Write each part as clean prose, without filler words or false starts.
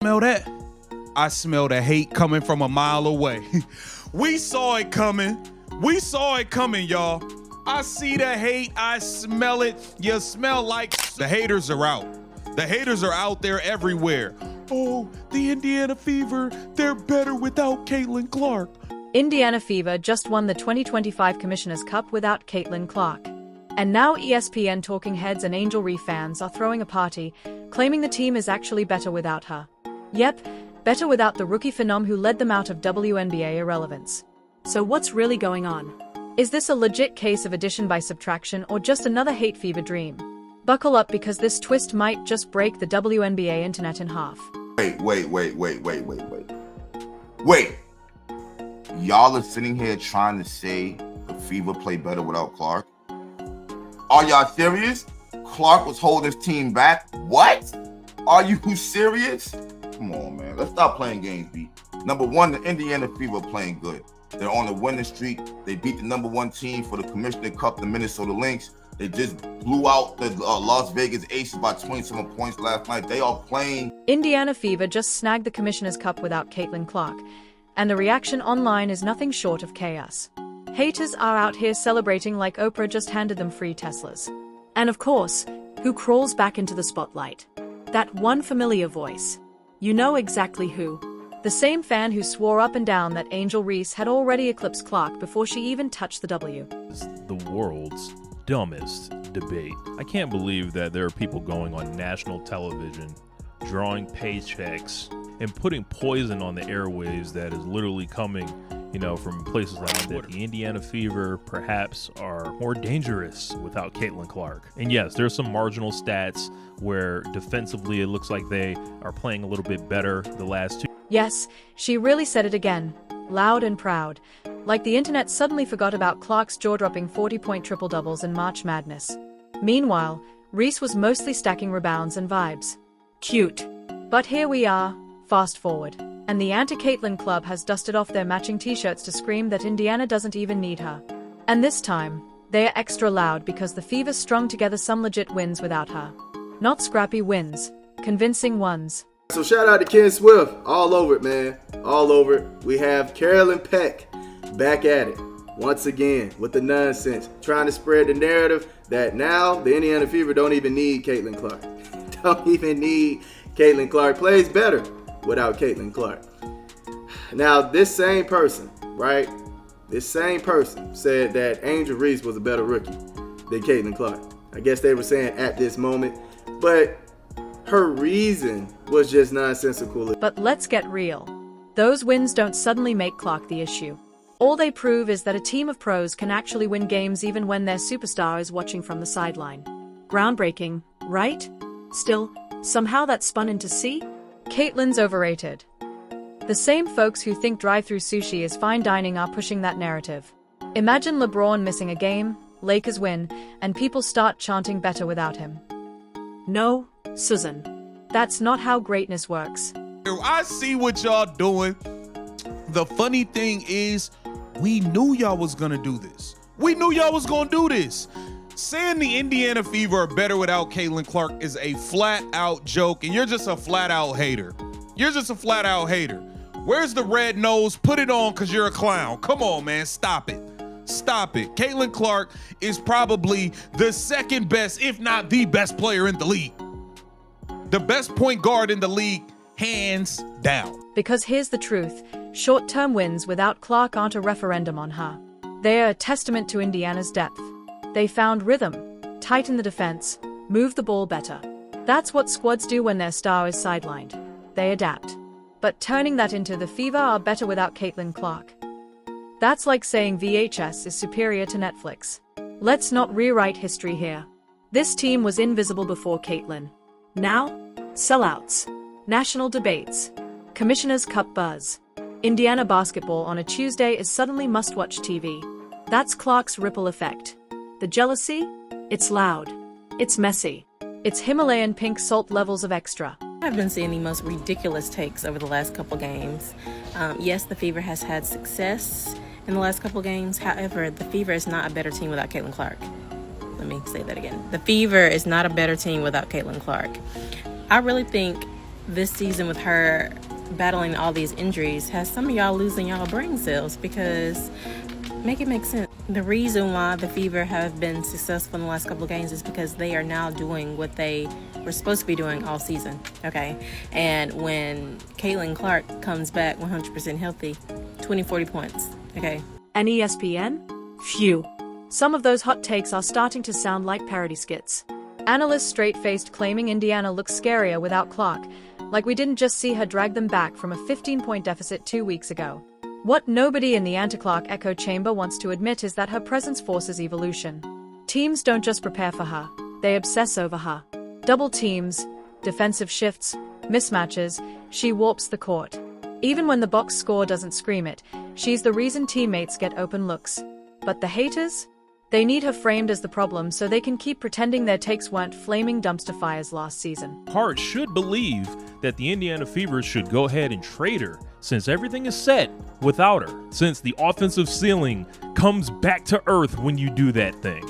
Smell that? I smell the hate coming from a mile away. We saw it coming. We saw it coming, y'all. I see the hate. I smell it. You smell like the haters are out. The haters are out there everywhere. Oh, the Indiana Fever, they're better without Caitlin Clark. Indiana Fever just won the 2025 Commissioner's Cup without Caitlin Clark. And now ESPN talking heads and Angel Reese fans are throwing a party, claiming the team is actually better without her. Yep, better without the rookie phenom who led them out of WNBA irrelevance. So what's really going on? Is this a legit case of addition by subtraction or just another hate fever dream? Buckle up because this twist might just break the WNBA internet in half. Wait. Y'all are sitting here trying to say the Fever play better without Clark? Are y'all serious? Clark was holding his team back? What? Are you serious? Come on, man. Let's stop playing games, B. Number one, the Indiana Fever are playing good. They're on a winning streak. They beat the number one team for the Commissioner Cup, the Minnesota Lynx. They just blew out the Las Vegas Aces by 27 points last night. They are playing. Indiana Fever just snagged the Commissioner's Cup without Caitlin Clark, and the reaction online is nothing short of chaos. Haters are out here celebrating like Oprah just handed them free Teslas. And of course, who crawls back into the spotlight? That one familiar voice. You know exactly who. The same fan who swore up and down that Angel Reese had already eclipsed Clark before she even touched the W. The world's dumbest debate. I can't believe that there are people going on national television, drawing paychecks, and putting poison on the airwaves that is literally coming, from places like that. The Indiana Fever perhaps are more dangerous without Caitlin Clark. And yes, there's some marginal stats where defensively it looks like they are playing a little bit better the last two. Yes, she really said it again, loud and proud, like the internet suddenly forgot about Clark's jaw-dropping 40-point triple-doubles in March Madness. Meanwhile, Reese was mostly stacking rebounds and vibes. Cute. But here we are, fast forward, and the anti-Caitlin club has dusted off their matching t-shirts to scream that Indiana doesn't even need her. And this time, they are extra loud because the Fever strung together some legit wins without her. Not scrappy wins, convincing ones. So shout out to Ken Swift, all over it, man, all over it. We have Carolyn Peck back at it, once again, with the nonsense, trying to spread the narrative that now the Indiana Fever don't even need Caitlin Clark. Don't even need Caitlin Clark, plays better without Caitlin Clark. Now, this same person, right, this same person said that Angel Reese was a better rookie than Caitlin Clark. I guess they were saying at this moment, but her reason was just nonsensical. But let's get real. Those wins don't suddenly make Clark the issue. All they prove is that a team of pros can actually win games even when their superstar is watching from the sideline. Groundbreaking, right? Still, somehow that spun into C? Caitlin's overrated. The same folks who think drive-thru sushi is fine dining are pushing that narrative. Imagine LeBron missing a game, Lakers win, and people start chanting better without him. No, Susan. That's not how greatness works. I see what y'all doing. The funny thing is, we knew y'all was gonna do this. We knew y'all was gonna do this. Saying the Indiana Fever are better without Caitlin Clark is a flat-out joke, and you're just a flat-out hater. You're just a flat-out hater. Where's the red nose? Put it on because you're a clown. Come on, man. Stop it. Stop it. Caitlin Clark is probably the second best, if not the best player in the league. The best point guard in the league, hands down. Because here's the truth. Short-term wins without Clark aren't a referendum on her. They are a testament to Indiana's depth. They found rhythm, tighten the defense, move the ball better. That's what squads do when their star is sidelined. They adapt. But turning that into the Fever are better without Caitlin Clark. That's like saying VHS is superior to Netflix. Let's not rewrite history here. This team was invisible before Caitlin. Now, sellouts, national debates, Commissioner's Cup buzz. Indiana basketball on a Tuesday is suddenly must-watch TV. That's Clark's ripple effect. The jealousy? It's loud. It's messy. It's Himalayan pink salt levels of extra. I've been seeing the most ridiculous takes over the last couple games. Yes, the Fever has had success in the last couple games. However, the Fever is not a better team without Caitlin Clark. Let me say that again. The Fever is not a better team without Caitlin Clark. I really think this season with her battling all these injuries has some of y'all losing y'all brain cells, because make it make sense. The reason why the Fever have been successful in the last couple of games is because they are now doing what they were supposed to be doing all season, okay? And when Caitlin Clark comes back 100% healthy, 40 points, okay? And ESPN? Phew. Some of those hot takes are starting to sound like parody skits. Analysts straight-faced claiming Indiana looks scarier without Clark, like we didn't just see her drag them back from a 15-point deficit 2 weeks ago. What nobody in the anti-Clark echo chamber wants to admit is that her presence forces evolution. Teams don't just prepare for her, they obsess over her. Double teams, defensive shifts, mismatches, she warps the court. Even when the box score doesn't scream it, she's the reason teammates get open looks. But the haters? They need her framed as the problem so they can keep pretending their takes weren't flaming dumpster fires last season. Hart should believe that the Indiana Fever should go ahead and trade her, since everything is set without her, since the offensive ceiling comes back to earth when you do that thing.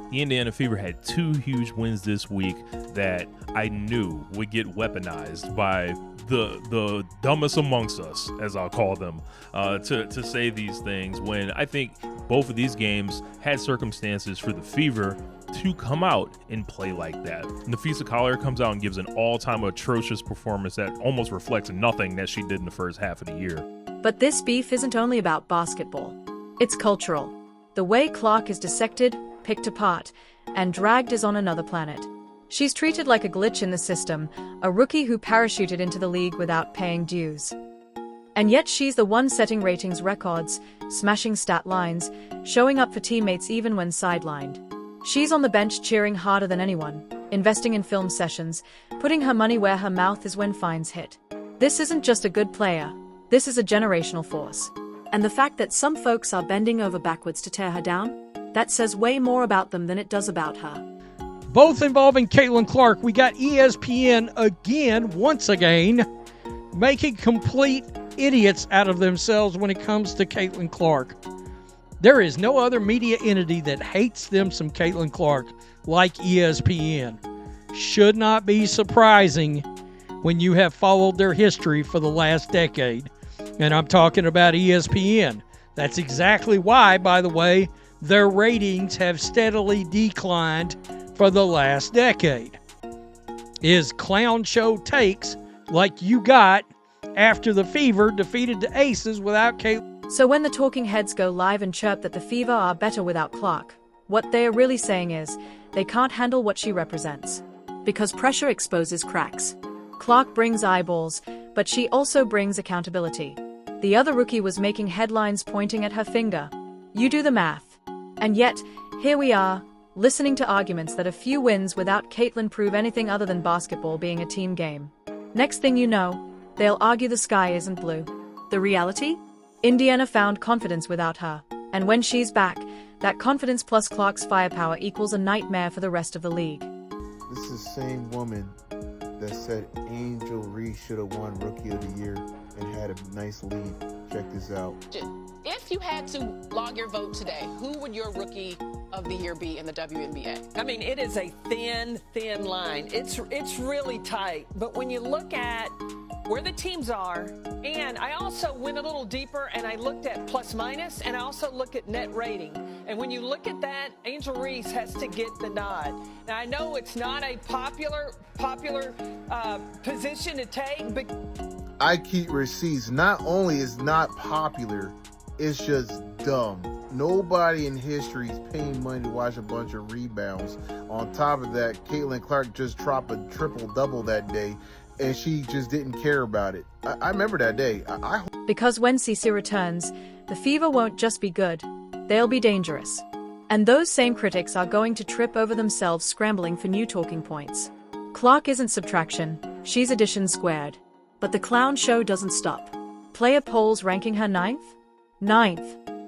The Indiana Fever had 2 huge wins this week that I knew would get weaponized by the dumbest amongst us, as I'll call them, to say these things, when I think both of these games had circumstances for the Fever to come out and play like that. Nafisa Collier comes out and gives an all-time atrocious performance that almost reflects nothing that she did in the first half of the year. But this beef isn't only about basketball. It's cultural. The way Clark is dissected, picked apart, and dragged is on another planet. She's treated like a glitch in the system, a rookie who parachuted into the league without paying dues. And yet she's the one setting ratings records, smashing stat lines, showing up for teammates even when sidelined. She's on the bench cheering harder than anyone, investing in film sessions, putting her money where her mouth is when fines hit. This isn't just a good player, this is a generational force. And the fact that some folks are bending over backwards to tear her down, that says way more about them than it does about her. Both involving Caitlin Clark, we got ESPN once again, making complete idiots out of themselves when it comes to Caitlin Clark. There is no other media entity that hates them some Caitlin Clark like ESPN. Should not be surprising when you have followed their history for the last decade. And I'm talking about ESPN. That's exactly why, by the way, their ratings have steadily declined for the last decade. Is clown show takes like you got after the Fever defeated the Aces without Caitlin. So when the talking heads go live and chirp that the Fever are better without Clark, what they are really saying is, they can't handle what she represents. Because pressure exposes cracks. Clark brings eyeballs, but she also brings accountability. The other rookie was making headlines pointing at her finger. You do the math. And yet, here we are, listening to arguments that a few wins without Caitlin prove anything other than basketball being a team game. Next thing you know, they'll argue the sky isn't blue. The reality? Indiana found confidence without her, and when she's back, that confidence plus Clark's firepower equals a nightmare for the rest of the league. This is the same woman that said Angel Reese should have won Rookie of the Year and had a nice lead. Check this out. If you had to log your vote today, who would your Rookie of the Year be in the WNBA? I mean, it is a thin line. It's really tight. But when you look at where the teams are, and I also went a little deeper and I looked at plus minus, and I also look at net rating. And when you look at that, Angel Reese has to get the nod. Now, I know it's not a popular position to take, but I keep receipts. Not only is not popular, it's just dumb. Nobody in history is paying money to watch a bunch of rebounds. On top of that, Caitlin Clark just dropped a triple-double that day, and she just didn't care about it. I remember that day. Because when Cece returns, the Fever won't just be good, they'll be dangerous. And those same critics are going to trip over themselves scrambling for new talking points. Clark isn't subtraction, she's addition squared. But the clown show doesn't stop. Player polls ranking her ninth?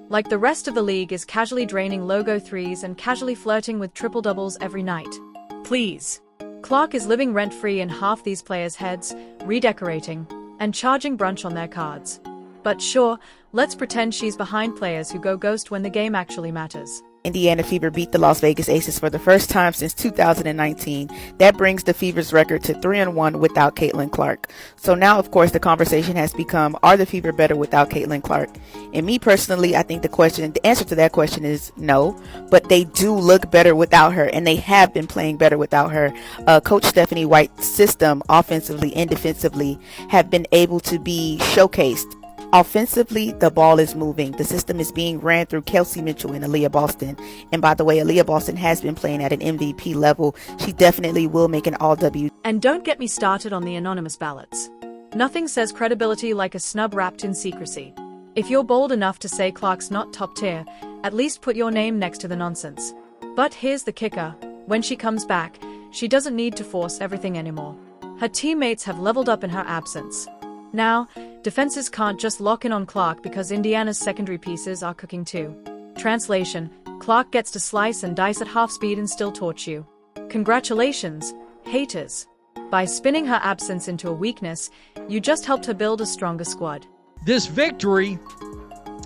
Like the rest of the league is casually draining logo threes and casually flirting with triple doubles every night. Please. Clark is living rent-free in half these players' heads, redecorating, and charging brunch on their cards. But sure, let's pretend she's behind players who go ghost when the game actually matters. Indiana Fever beat the Las Vegas Aces for the first time since 2019. That brings the Fever's record to 3-1 without Caitlin Clark. So now, of course, the conversation has become, are the Fever better without Caitlin Clark? And me personally, I think the answer to that question is no, but they do look better without her, and they have been playing better without her. Coach Stephanie White's system, offensively and defensively, have been able to be showcased. Offensively, the ball is moving. The system is being ran through Kelsey Mitchell and Aaliyah Boston. And by the way, Aaliyah Boston has been playing at an MVP level. She definitely will make an all-W. And don't get me started on the anonymous ballots. Nothing says credibility like a snub wrapped in secrecy. If you're bold enough to say Clark's not top tier, at least put your name next to the nonsense. But here's the kicker. When she comes back, she doesn't need to force everything anymore. Her teammates have leveled up in her absence. Now, defenses can't just lock in on Clark because Indiana's secondary pieces are cooking too. Translation: Clark gets to slice and dice at half speed and still torch you. Congratulations, haters. By spinning her absence into a weakness, you just helped her build a stronger squad. This victory,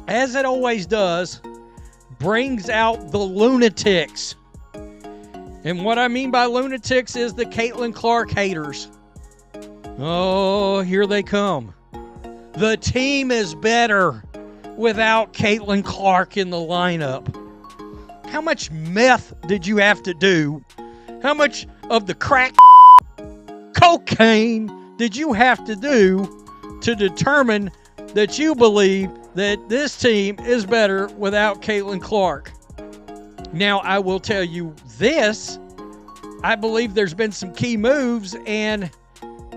as it always does, brings out the lunatics. And what I mean by lunatics is the Caitlin Clark haters. Oh, here they come. The team is better without Caitlin Clark in the lineup. How much meth did you have to do? How much of the crack cocaine did you have to do to determine that you believe that this team is better without Caitlin Clark? Now, I will tell you this. I believe there's been some key moves, and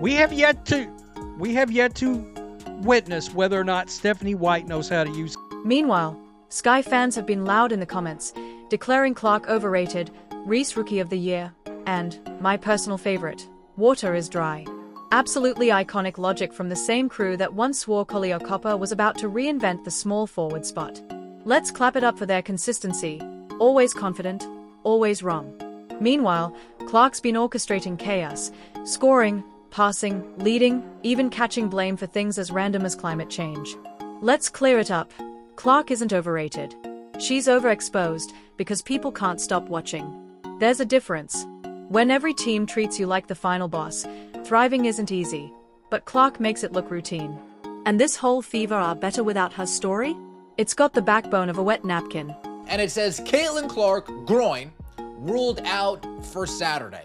we have yet to witness whether or not Stephanie White knows how to use it. Meanwhile, Sky fans have been loud in the comments, declaring Clark overrated, Reese Rookie of the Year, and, my personal favorite, water is dry. Absolutely iconic logic from the same crew that once swore Collier Copper was about to reinvent the small forward spot. Let's clap it up for their consistency. Always confident, always wrong. Meanwhile, Clark's been orchestrating chaos, scoring, passing, leading, even catching blame for things as random as climate change. Let's clear it up. Clark isn't overrated. She's overexposed because people can't stop watching. There's a difference. When every team treats you like the final boss, thriving isn't easy, but Clark makes it look routine. And this whole Fever are better without her story? It's got the backbone of a wet napkin. And it says Caitlin Clark, groin, ruled out for Saturday.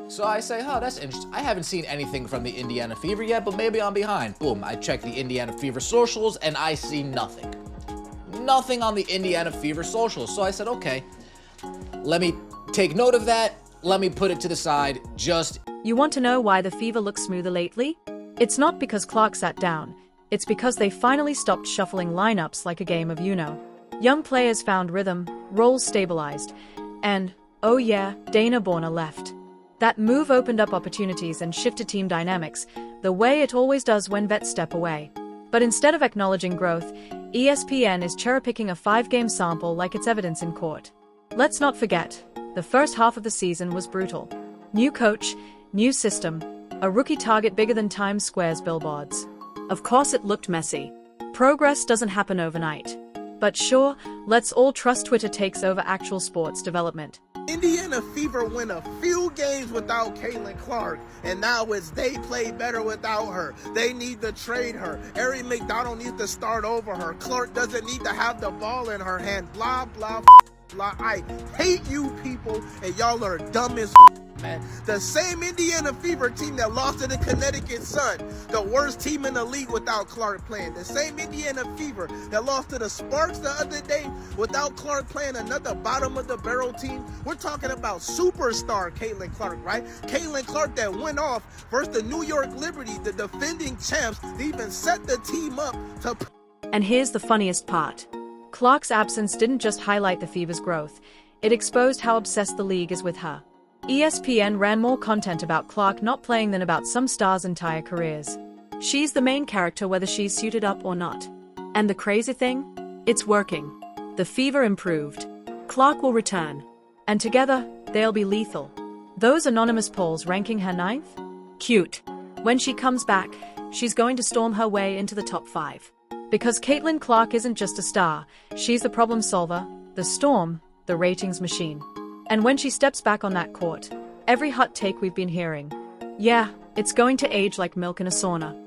So I say, oh, that's interesting. I haven't seen anything from the Indiana Fever yet, but maybe I'm behind. Boom, I check the Indiana Fever socials and I see nothing. Nothing on the Indiana Fever socials. So I said, okay, let me take note of that. Let me put it to the side. You want to know why the Fever looks smoother lately? It's not because Clark sat down. It's because they finally stopped shuffling lineups like a game of Uno. Young players found rhythm, roles stabilized, and, oh yeah, Dana Borna left. That move opened up opportunities and shifted team dynamics, the way it always does when vets step away. But instead of acknowledging growth, ESPN is cherry-picking a 5-game sample like it's evidence in court. Let's not forget, the first half of the season was brutal. New coach, new system, a rookie target bigger than Times Square's billboards. Of course it looked messy. Progress doesn't happen overnight. But sure, let's all trust Twitter takes over actual sports development. Indiana Fever win a few games without Caitlin Clark, and now it's they play better without her. They need to trade her. Ari McDonald needs to start over her. Clark doesn't need to have the ball in her hand. Blah, blah, blah. I hate you people, and y'all are dumb as man. The same Indiana Fever team that lost to the Connecticut Sun, the worst team in the league without Clark playing. The same Indiana Fever that lost to the Sparks the other day without Clark playing, another bottom of the barrel team. We're talking about superstar Caitlin Clark, right? Caitlin Clark that went off versus the New York Liberty, the defending champs. They even set the team up to... And here's the funniest part. Clark's absence didn't just highlight the Fever's growth, it exposed how obsessed the league is with her. ESPN ran more content about Clark not playing than about some stars' entire careers. She's the main character whether she's suited up or not. And the crazy thing? It's working. The Fever improved. Clark will return. And together, they'll be lethal. Those anonymous polls ranking her 9th? Cute. When she comes back, she's going to storm her way into the top 5. Because Caitlin Clark isn't just a star, she's the problem solver, the storm, the ratings machine. And when she steps back on that court, every hot take we've been hearing, yeah, it's going to age like milk in a sauna.